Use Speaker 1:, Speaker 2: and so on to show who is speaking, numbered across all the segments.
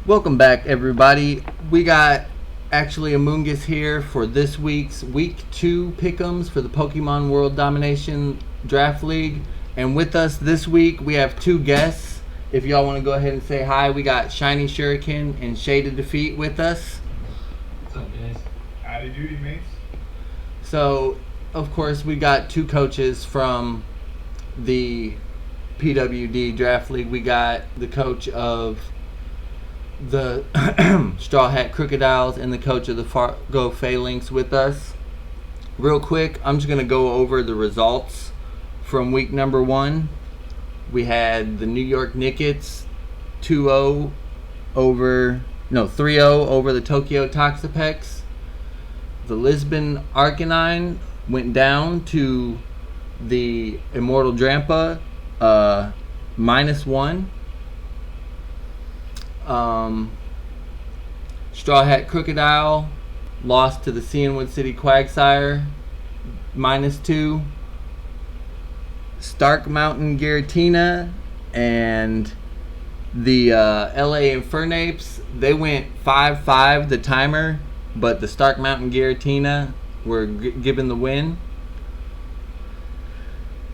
Speaker 1: Welcome back, everybody. We got actually Amoongus here for this week's Week 2 pick'ems for the Pokemon World Domination Draft League. And with us this week, we have two guests. If y'all want to go ahead and say hi, we got Shiny Shuriken and Shaded Defeat with us.
Speaker 2: What's up, guys?
Speaker 3: Howdy doody, mates.
Speaker 1: So, of course, we got two coaches from the PWD Draft League. We got the coach of the Straw Hat Crocodiles and the coach of the Fargo Phalanx with us. Real quick, I'm just going to go over the results from week number 1. We had the New York Nickets 3-0 over the Tokyo Toxapex. The Lisbon Arcanine went down to the Immortal Drampa -1. Straw Hat Crocodile lost to the Cianwood City Quagsire -2. Stark Mountain Giratina and the LA Infernapes, they went 5-5 the timer, but the Stark Mountain Giratina were given the win.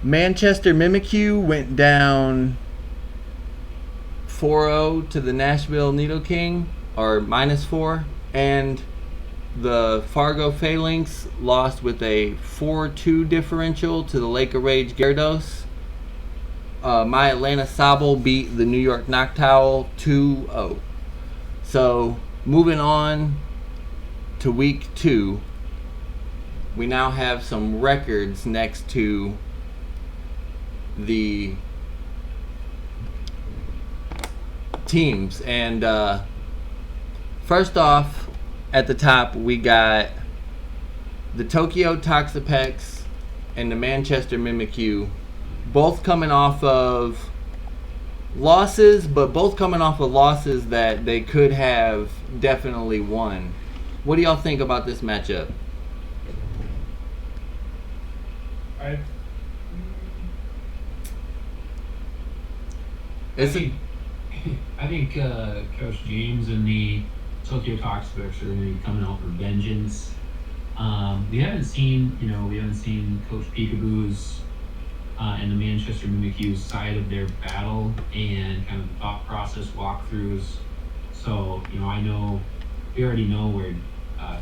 Speaker 1: Manchester Mimikyu went down 4-0 to the Nashville Nidoking, or -4, and the Fargo Phalanx lost with a 4-2 differential to the Lake of Rage Gyarados. My Atlanta Sobble beat the New York Noctowl 2-0. So, moving on to week 2, we now have some records next to the teams. And first off, at the top, we got the Tokyo Toxapex and the Manchester Mimikyu, both coming off of losses, but both coming off of losses that they could have definitely won. What do y'all think about this matchup?
Speaker 2: I think Coach James and the Tokyo Toxapex are going to be coming out for vengeance. We haven't seen Coach Peekaboo's and the Manchester Mimikyu's side of their battle and kind of thought process walkthroughs. So, I know we already know where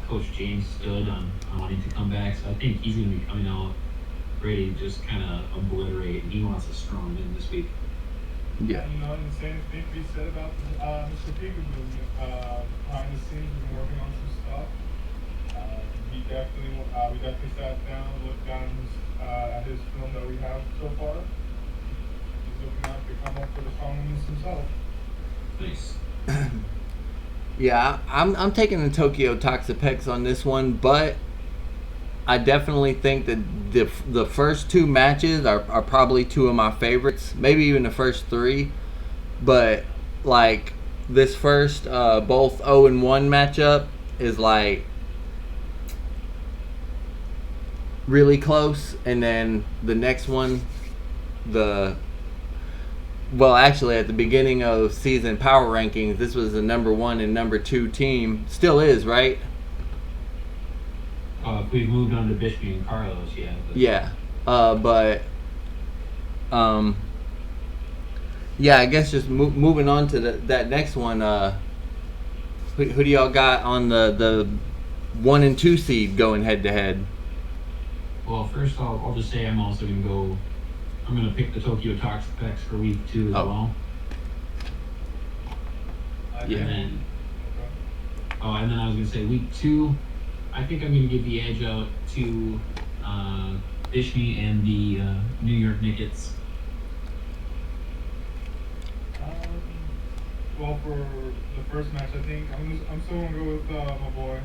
Speaker 2: Coach James stood on wanting to come back. So I think he's going to be coming out ready to just kind of obliterate. He wants a strong win this week.
Speaker 1: Yeah.
Speaker 3: The same thing to be said about Mr. Peekaboo. Behind the scenes, we've been working on some stuff. We definitely sat down, looked down at his film that we have so far. He's looking out to come up with a song himself.
Speaker 2: Nice.
Speaker 1: Yeah, I'm taking the Tokyo Toxapex on this one, but I definitely think that the first 2 matches are probably 2 of my favorites, maybe even the first 3. But like this first both 0-1 matchup is like really close, and then the next one, actually at the beginning of season power rankings, this was the number 1 and number 2 team, still is, right?
Speaker 2: If we've moved on to Bishby and Carlos, yeah.
Speaker 1: Yeah, yeah, I guess just moving on to that next one. Who do y'all got on the 1 and 2 seed going head to head?
Speaker 2: Well, first I'll just say I'm also going to go. I'm going to pick the Tokyo Toxapex for week 2 as well.
Speaker 1: Yeah.
Speaker 2: And then I was going to say week 2. I think I'm going to give the edge out to Bishby and the New York Nickets.
Speaker 3: Well, for the first match, I think I'm still gonna go with my boy.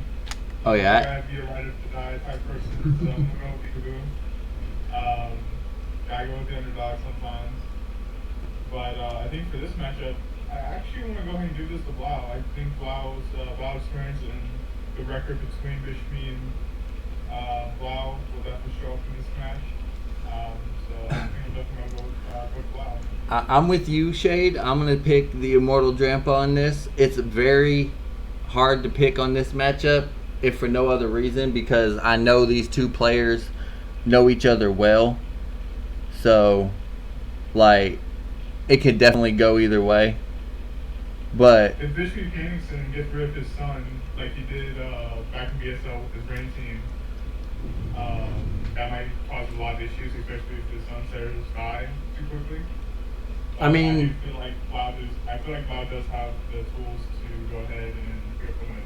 Speaker 1: Oh yeah.
Speaker 3: Gotta be a ride or die type person, so I'm gonna go with Peekaboo. Gotta go with the underdog sometimes. But I think for this matchup, I actually want to go ahead and do this to Blau. I think Blau's experience and the record between Bishby and Blau will definitely show up in this match. So So I think I'm definitely going to go with Blau.
Speaker 1: I'm with you, Shade. I'm going to pick the Immortal Drampa on this. It's very hard to pick on this matchup, if for no other reason, because I know these two players know each other well. So, like, it could definitely go either way. But
Speaker 3: If Bishop Henningsen gets rid of his son, like he did back in BSL with his brain team, that might cause a lot of issues, especially if his son Sarah just die too quickly.
Speaker 1: I mean,
Speaker 3: I do feel like Cloud does have the tools to go ahead and pick up the win.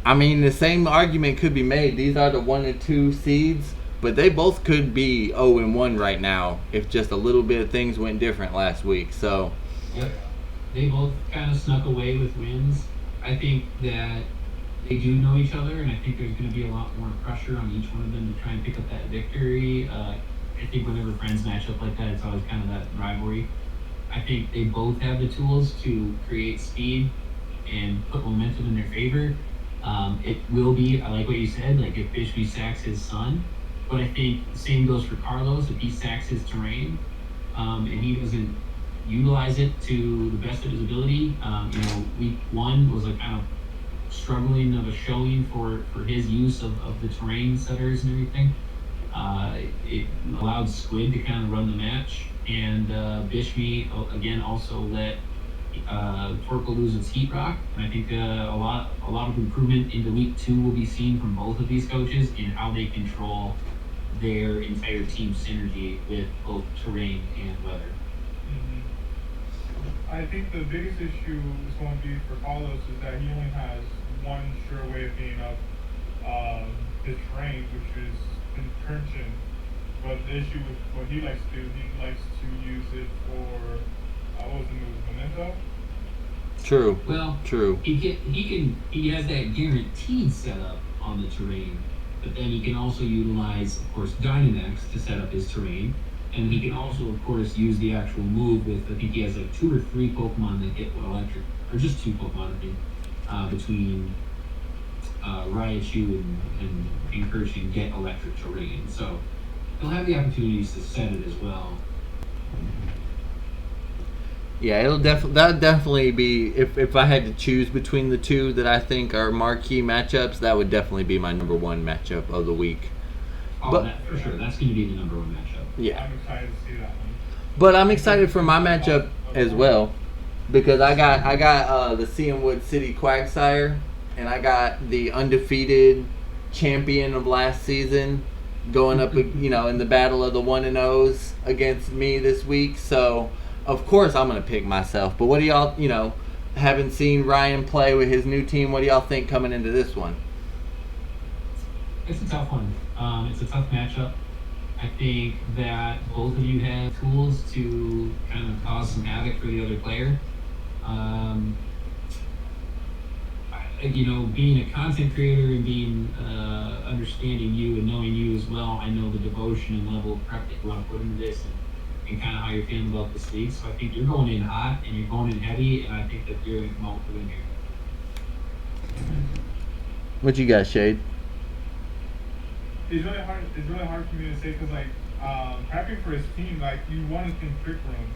Speaker 1: I mean, the same argument could be made. These are the 1 and 2 seeds, but they both could be 0 and 1 right now if just a little bit of things went different last week. So,
Speaker 2: Yep. They both kind of snuck away with wins. I think that they do know each other, and I think there's going to be a lot more pressure on each one of them to try and pick up that victory. I think whenever friends match up like that, it's always kind of that rivalry. I think they both have the tools to create speed and put momentum in their favor. It will be, I like what you said, like if Bishby sacks his son, but I think the same goes for Carlos. If he sacks his terrain and he doesn't utilize it to the best of his ability, week one was a kind of struggling of a showing for his use of the terrain setters and everything. It allowed Squid to kind of run the match, and Bishmi again also let Torko lose its heat rock. And I think a lot of improvement into week two will be seen from both of these coaches in how they control their entire team synergy with both terrain and weather.
Speaker 3: I think the biggest issue is going to be for Carlos is that he only has one sure way of being up his terrain, which is incursion. But the issue with what he likes to do, he likes to use it for what was the move, Memento?
Speaker 1: true.
Speaker 2: Well,
Speaker 1: True.
Speaker 2: he has that guaranteed setup on the terrain, but then he can also utilize, of course, Dynamax to set up his terrain. And he can also, of course, use the actual move with, I think he has like 2 or 3 Pokemon that hit with electric, or just 2 Pokemon, I think, between Raichu and Incursion get electric terrain. So he'll have the opportunities to set it as well.
Speaker 1: Yeah, that'll definitely be, if I had to choose between the two that I think are marquee matchups, that would definitely be my number one matchup of the week.
Speaker 2: Oh, that, for sure. That's going to be the number one matchup.
Speaker 1: Yeah.
Speaker 3: I'm excited to see that one.
Speaker 1: But I'm excited for my matchup as well, because I got the Seawood City Quagsire, and I got the undefeated champion of last season going up, in the battle of the 1 and 0s against me this week. So of course I'm gonna pick myself. But what do y'all, having seen Ryan play with his new team, what do y'all think coming into this one?
Speaker 2: It's a tough one. It's a tough matchup. I think that both of you have tools to kind of cause some havoc for the other player. Being a content creator and being understanding you and knowing you as well, I know the devotion and level of prep that you want to put into this and kind of how you're feeling about this league. So I think you're going in hot and you're going in heavy, and I think that you're going to come out with a win here.
Speaker 1: What you got, Shade?
Speaker 3: It's really hard for me to say because prepping for his team, you want to think Trick Room,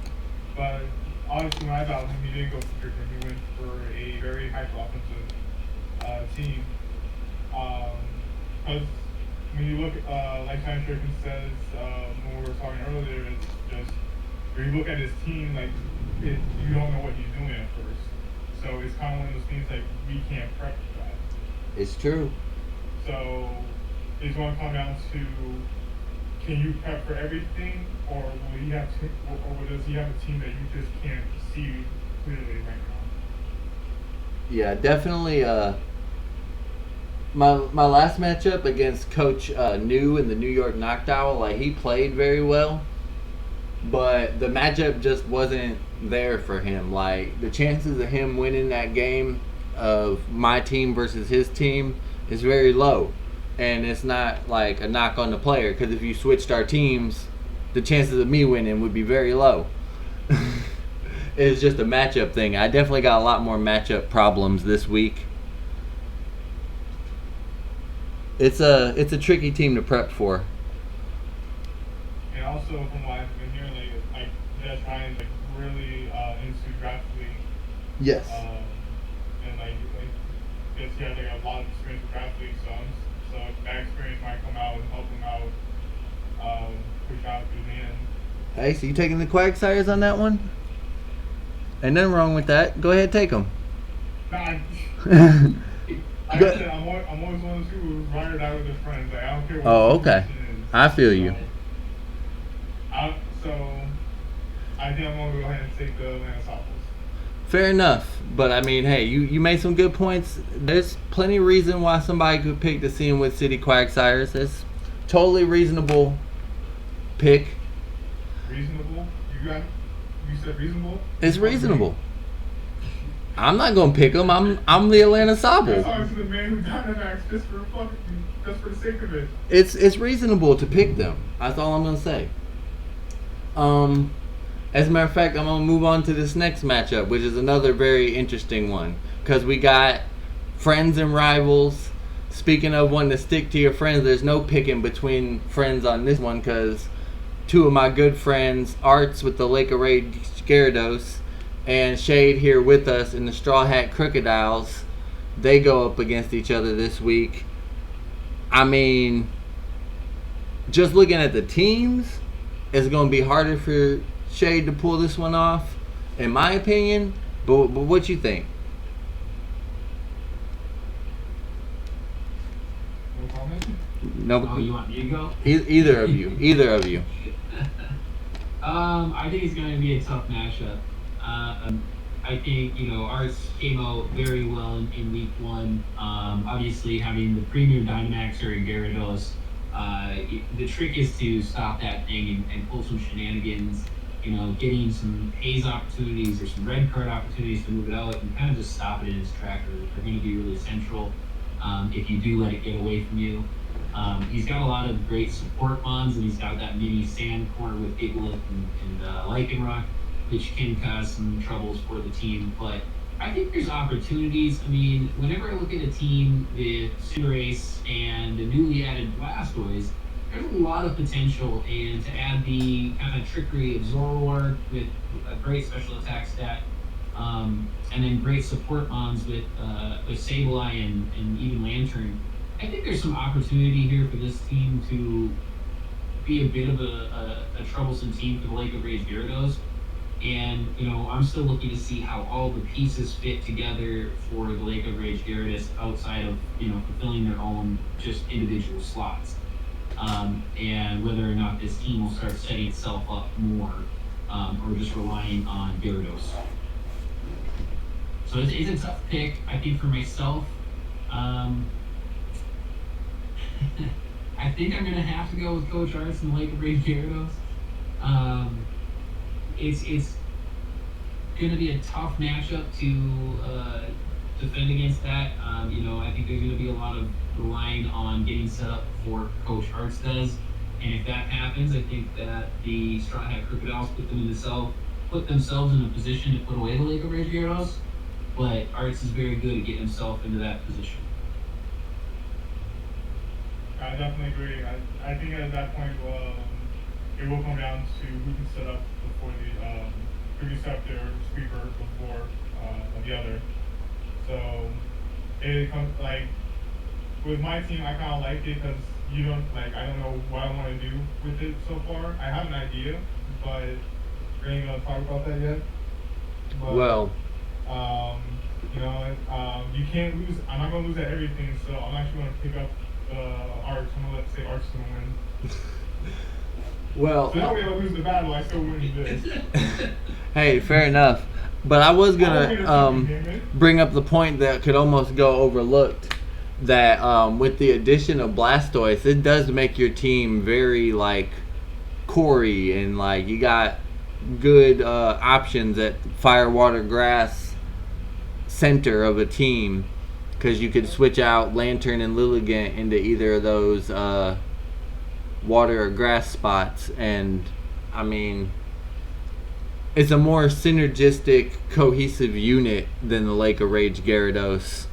Speaker 3: but obviously when I battled him, he didn't go for Trick Room. He went for a very hyper offensive team. Because when you look, like Shuriken says when we were talking earlier, it's just when you look at his team, you don't know what he's doing at first. So it's kind of one of those things we can't prep for that.
Speaker 1: It's true.
Speaker 3: So it's going to come down to, can you prep for everything, or will he have to, or does he have a team that you just can't see clearly right now?
Speaker 1: Yeah, definitely. My last matchup against Coach New in the New York Noctowl, he played very well, but the matchup just wasn't there for him. The chances of him winning that game of my team versus his team is very low. And it's not a knock on the player, because if you switched our teams, the chances of me winning would be very low. It's just a matchup thing. I definitely got a lot more matchup problems this week. It's a tricky team to prep for.
Speaker 3: And also from what I've been hearing, like Judge Ryan's like really into draft league.
Speaker 1: Yes.
Speaker 3: And guess he has like a lot of experience with draft league, so that experience might come out and help him out, push out through the end.
Speaker 1: Hey, so you taking the Quagsires on that one? Ain't nothing wrong with that. Go ahead, take them.
Speaker 3: Nah, like
Speaker 1: Go-
Speaker 3: I said, I'm always one of those people who's ride or die with their friends. Like, I don't care what
Speaker 1: Oh,
Speaker 3: the
Speaker 1: okay.
Speaker 3: situation is.
Speaker 1: I feel you.
Speaker 3: So I think I'm gonna go ahead and take the Atlanta Falcons.
Speaker 1: Fair enough. But, I mean, hey, you made some good points. There's plenty of reason why somebody could pick the Seawood City Quagsires. It's totally reasonable pick.
Speaker 3: Reasonable? You said reasonable?
Speaker 1: It's reasonable. I'm not gonna pick them. I'm the Atlanta Sobble.
Speaker 3: Sorry to the man who Dynamax just for the sake of it.
Speaker 1: It's reasonable to pick them. That's all I'm gonna say. As a matter of fact, I'm gonna move on to this next matchup, which is another very interesting one, because we got friends and rivals. Speaking of wanting to stick to your friends, there's no picking between friends on this one, because two of my good friends, Arts with the Lake of Rage Gyarados, and Shade here with us in the Straw Hat Crocodiles, they go up against each other this week. I mean, just looking at the teams, it's going to be harder for Shade to pull this one off, in my opinion. But what you think?
Speaker 3: No comment?
Speaker 1: No,
Speaker 2: Oh, you want me to go?
Speaker 1: either of you. Either of you.
Speaker 2: I think it's going to be a tough matchup. I think, ours came out very well in week one. Obviously, having the premium Dynamaxer and Gyarados, the trick is to stop that thing and pull some shenanigans, getting some haze opportunities or some red card opportunities to move it out and kind of just stop it in its tracks are going to be really central if you do let it get away from you. He's got a lot of great support mons, and he's got that mini sand corner with Gigalith and Lycanroc, which can cause some troubles for the team. But I think there's opportunities. I mean, whenever I look at a team with Cinderace and the newly added Blastoise, there's a lot of potential. And to add the kind of trickery of Zoroark with a great special attack stat, and then great support mons with Sableye and even Lantern, I think there's some opportunity here for this team to be a bit of a troublesome team for the Lake of Rage Gyarados. And, I'm still looking to see how all the pieces fit together for the Lake of Rage Gyarados outside of, fulfilling their own just individual slots. And whether or not this team will start setting itself up more, or just relying on Gyarados. So it's a tough pick, I think, for myself. I think I'm going to have to go with Coach Arts and the Lake of Rage Gyarados. It's going to be a tough matchup to defend against that. I think there's going to be a lot of relying on getting set up before Coach Arts does. And if that happens, I think that the Straw Hat Crocodiles put themselves in a position to put away the Lake of Rage Gyarados. But Arts is very good at getting himself into that position.
Speaker 3: I definitely agree. I think at that point, it will come down to who can set up before who can set up their sweeper before the other. So it comes with my team, I kind of like it because I don't know what I want to do with it so far. I have an idea, but we ain't gonna talk about that yet. But,
Speaker 1: Well,
Speaker 3: you can't lose. I'm not gonna lose at everything, so I'm actually gonna pick up Arts. I'm gonna say Arts gonna win.
Speaker 1: well.
Speaker 3: So that way, if I lose the battle, I still win this.
Speaker 1: Hey, fair enough. But I was gonna bring up the point that could almost go overlooked. That with the addition of Blastoise, it does make your team very Corey, and you got good options at fire, water, grass center of a team, because you could switch out Lantern and Lilligant into either of those water or grass spots, and I mean, it's a more synergistic, cohesive unit than the Lake of Rage Gyarados.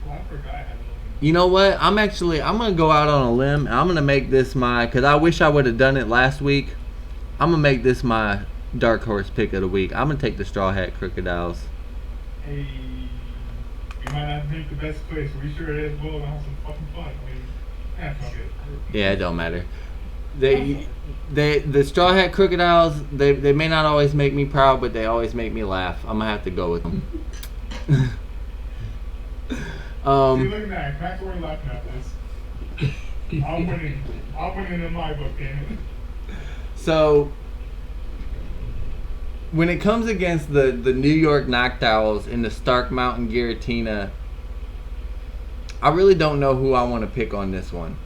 Speaker 3: Well, I forgot I had
Speaker 1: You know what? I'm gonna go out on a limb. And I'm gonna make this because I wish I would have done it last week. I'm gonna make this my dark horse pick of the week. I'm gonna take the Straw Hat Crocodiles.
Speaker 3: Hey, we might not make the best place. We sure as well gonna have some fucking fun. I mean, fuck it.
Speaker 1: Yeah, it don't matter. The Straw Hat Crocodiles. They may not always make me proud, but they always make me laugh. I'm gonna have to go with them.
Speaker 3: See, look at that. Crack's already laughing at this. I'm winning in my book, damn it.
Speaker 1: So, when it comes against the New York Knockdowns in the Stark Mountain Giratina, I really don't know who I want to pick on this one.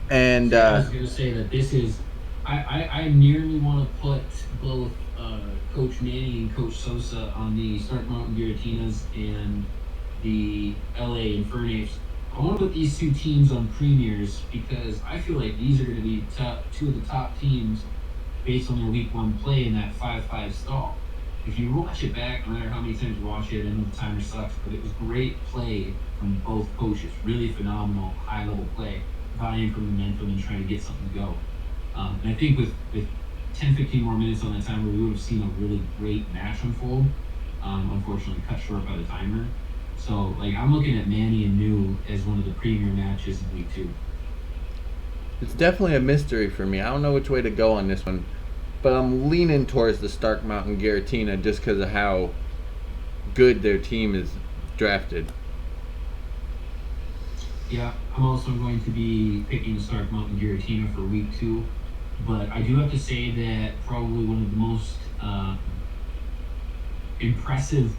Speaker 1: And
Speaker 2: I was going to say that this is, I nearly want to put both Coach Manny and Coach Sosa on the Stark Mountain Giratinas and the LA Infernape. I want to put these two teams on premiers because I feel like these are going to be two of the top teams based on their week 1 play in that 5-5 stall. If you watch it back, no matter how many times you watch it, I know the timer sucks, but it was great play from both coaches. Really phenomenal, high-level play, vying for momentum and trying to get something to go. And I think with 10, 15 more minutes on that timer, we would have seen a really great match unfold. Unfortunately, cut short by the timer. So, I'm looking at Manny and New as one of the premier matches in week 2.
Speaker 1: It's definitely a mystery for me. I don't know which way to go on this one, but I'm leaning towards the Stark Mountain Giratina just because of how good their team is drafted.
Speaker 2: Yeah, I'm also going to be picking Stark Mountain Giratina for week 2, but I do have to say that probably one of the most impressive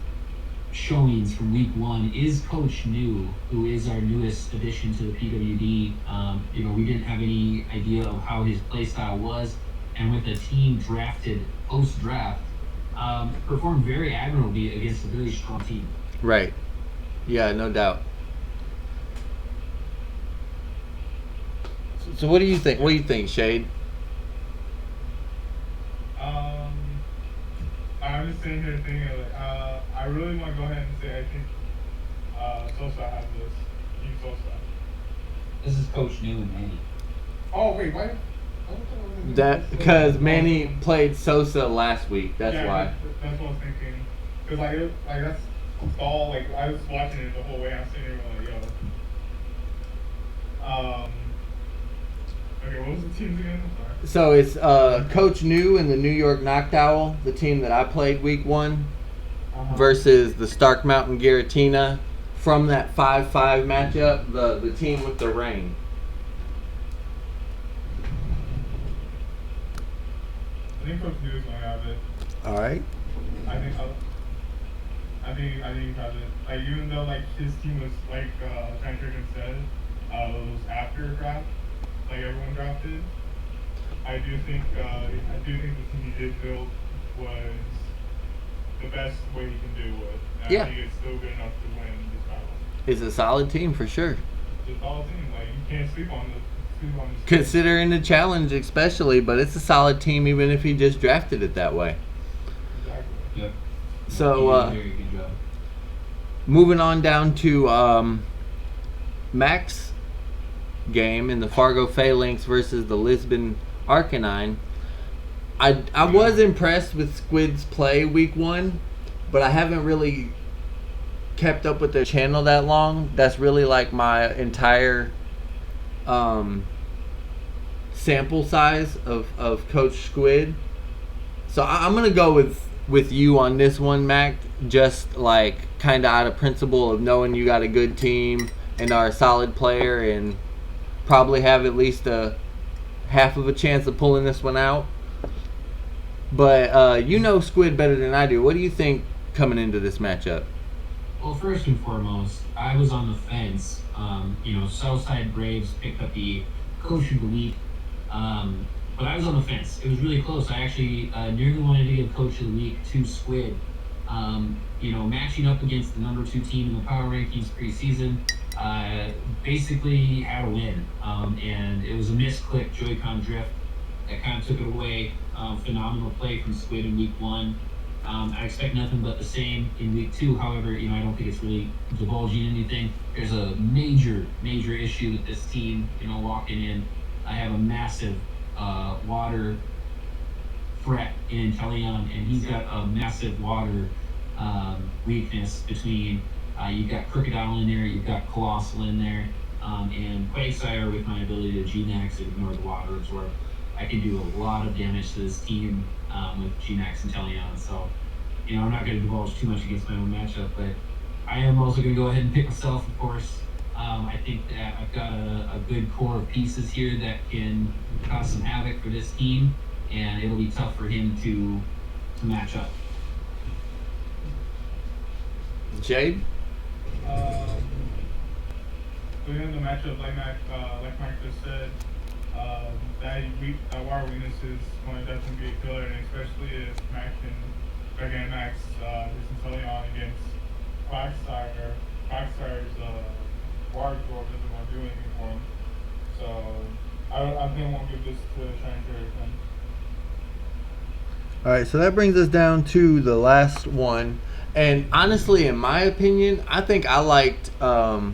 Speaker 2: showings from week 1 is Coach New, who is our newest addition to the PWD. We didn't have any idea of how his play style was, and with a team drafted post-draft, performed very admirably against a very strong team.
Speaker 1: Right. Yeah, no doubt. So what do you think? What do you think, Shade?
Speaker 3: I'm just sitting here thinking, I really want to go ahead and say I think Sosa has this. Team Sosa.
Speaker 2: This is Coach New and Manny.
Speaker 3: Oh wait, why?
Speaker 1: That because Manny played Sosa last week. That's why.
Speaker 3: That's what I was thinking. Because that's all. I was watching it the whole way. I'm sitting here yo. Okay, what was the teams again? I'm sorry.
Speaker 1: So it's Coach New and the New York Knockdown, the team that I played week 1, versus the Stark Mountain Giratina from that 5-5 matchup, the team with the rain.
Speaker 3: I think Coach New is going to have it.
Speaker 1: All right.
Speaker 3: I think he has it. Even though his team was Shuriken said, it was after draft, everyone drafted. I do think the team he did build was the best way he can do it. And
Speaker 1: Yeah.
Speaker 3: I think it's still good enough to win this battle.
Speaker 1: It's a solid team for sure.
Speaker 3: It's a solid team. You can't sleep on this.
Speaker 1: Considering the challenge especially, but it's a solid team even if he just drafted it that way.
Speaker 3: Exactly.
Speaker 2: Yep.
Speaker 1: So
Speaker 2: Very good job.
Speaker 1: moving on down to Max game in the Fargo Phalanx versus the Lisbon Arcanine. I was impressed with Squid's play week 1, but I haven't really kept up with their channel that long. That's really my entire sample size of Coach Squid. So I'm gonna go with you on this one, Mac. Just kind of out of principle of knowing you got a good team and are a solid player and probably have at least a half of a chance of pulling this one out. But you know Squid better than I do. What do you think coming into this matchup?
Speaker 2: Well, first and foremost, I was on the fence. Southside Braves picked up the Coach of the Week, but I was on the fence. It was really close. I actually nearly wanted to give Coach of the Week to Squid. Matching up against the number 2 team in the power rankings preseason, basically had a win. And it was a misclick Joy-Con drift that kind of took it away. Phenomenal play from Squid in week 1. I expect nothing but the same in week 2. However, I don't think it's really divulging anything. There's a major issue with this team. Walking in, I have a massive water threat in Talion, and he's got a massive water weakness between. You've got Crocodile in there, you've got Colossal in there, and Quagsire with my ability to G-Max and ignore the water absorb. I can do a lot of damage to this team with G-Max and Talion. So, I'm not going to divulge too much against my own matchup, but I am also going to go ahead and pick myself, of course. I think that I've got a good core of pieces here that can cause some havoc for this team, and it'll be tough for him to match up.
Speaker 1: Jade?
Speaker 3: Within the matchup, like Mike just said, that water weakness is going to definitely be a killer, and especially if Max his Inteleon against Quagsire. Quagsire's water absorb doesn't want to do anything for him. So I think I won't give this to Shiny Shuriken.
Speaker 1: Alright, so that brings us down to the last one. And honestly, in my opinion, I think I liked, I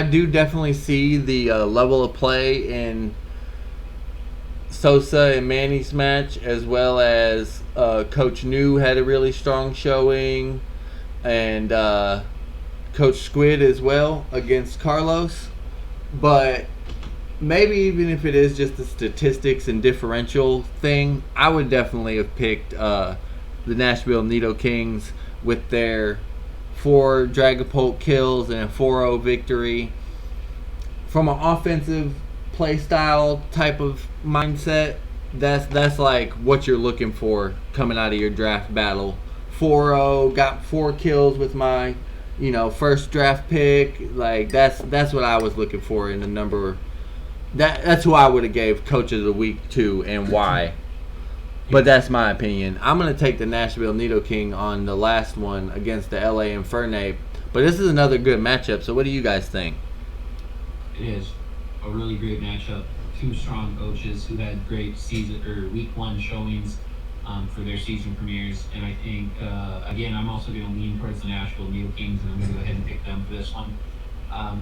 Speaker 1: do definitely see the level of play in Sosa and Manny's match, as well as Coach New had a really strong showing, and Coach Squid as well against Carlos. But maybe even if it is just the statistics and differential thing, I would definitely have picked the Nashville Nido Kings with their 4 Dragapult kills and a 4-0 victory. From an offensive play style type of mindset, that's like what you're looking for coming out of your draft battle. 4-0, got 4 kills with my first draft pick. Like that's what I was looking for in the number. That's who I would have gave Coach of the Week to, and why. But that's my opinion. I'm going to take the Nashville Nido King on the last one against the LA Infernape. But this is another good matchup, so what do you guys think?
Speaker 2: It is a really great matchup. 2 strong coaches who had great season or week 1 showings for their season premieres. And I think, again, I'm also going to lean towards the Nashville Nido Kings, and I'm going to go ahead and pick them for this one.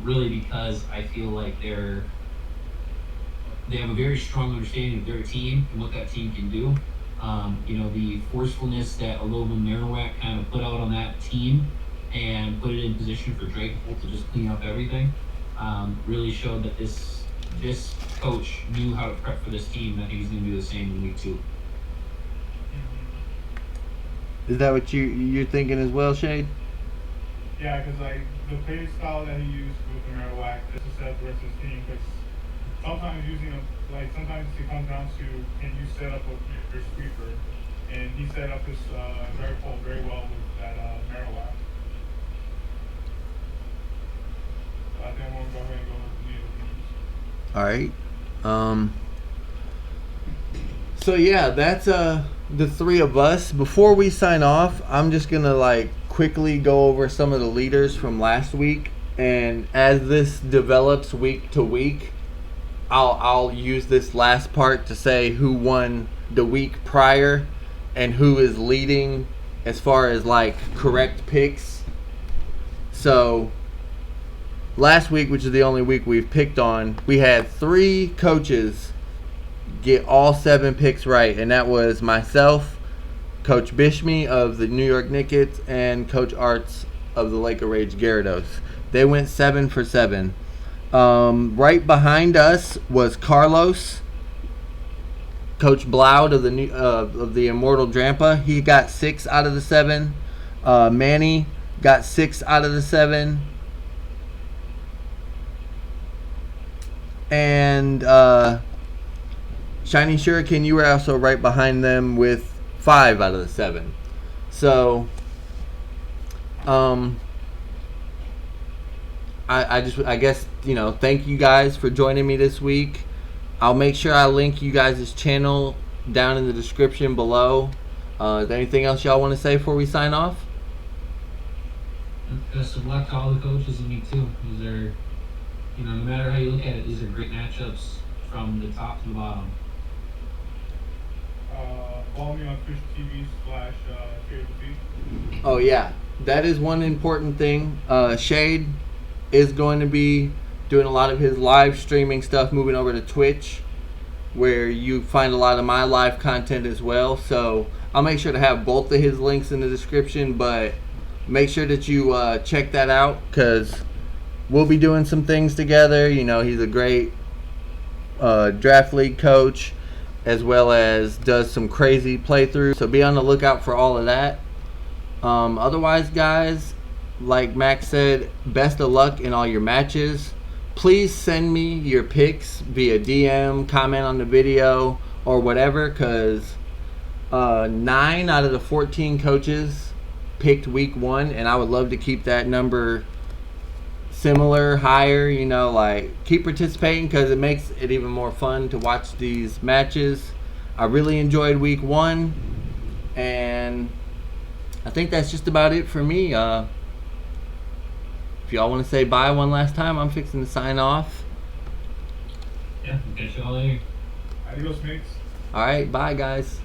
Speaker 2: Really because I feel like they have a very strong understanding of their team and what that team can do. The forcefulness that Alolan Marowak kind of put out on that team and put it in position for Dragapult to just clean up everything really showed that this coach knew how to prep for this team, and I think he's going to do the same in week 2.
Speaker 1: Is that what you're thinking as well, Shade?
Speaker 3: Yeah, because the play style that he used with the Marowak just to set up the rest of his team, because sometimes sometimes it comes down to, can you set up your sweeper? And he set up his Dragapult very well with that Marowak. So I think I'm going to go ahead and go with the Nido Kings.
Speaker 1: Alright. So yeah, that's the 3 of us. Before we sign off, I'm just going to quickly go over some of the leaders from last week. And as this develops week to week, I'll use this last part to say who won the week prior and who is leading as far as correct picks. So last week, which is the only week we've picked on, we had 3 coaches get all 7 picks right, and that was myself, Coach Bishme of the New York Knickets, and Coach Arts of the Lake of Rage Gyarados. They went 7 for 7. Right behind us was Carlos, Coach Bloud of the Immortal Drampa. He got 6 out of the 7. Manny got 6 out of the 7. And Shiny Shuriken, you were also right behind them with 5 out of the 7. So, I guess, thank you guys for joining me this week. I'll make sure I link you guys' channel down in the description below. Is there anything else y'all want to say before we sign off?
Speaker 2: Best of luck to all the coaches in week 2. These are, no matter how you look at it, these are great matchups from the top to the bottom.
Speaker 3: Follow me on Twitch TV/KFC.
Speaker 1: Oh yeah, that is one important thing. Shade is going to be doing a lot of his live streaming stuff, moving over to Twitch, where you find a lot of my live content as well. So I'll make sure to have both of his links in the description, but make sure that you check that out, because we'll be doing some things together. You know, he's a great draft league coach, as well as does some crazy playthroughs. So be on the lookout for all of that. Otherwise, guys, like Max said, best of luck in all your matches. Please send me your picks via DM, comment on the video, or whatever, because 9 out of the 14 coaches picked week 1, and I would love to keep that number similar, higher. You know, like, keep participating, because it makes it even more fun to watch these matches. I really enjoyed week 1, and I think that's just about it for me. If y'all want to say bye one last time, I'm fixing to sign off.
Speaker 2: Yeah, we'll catch you all later.
Speaker 3: Adios, mates.
Speaker 1: All right, bye, guys.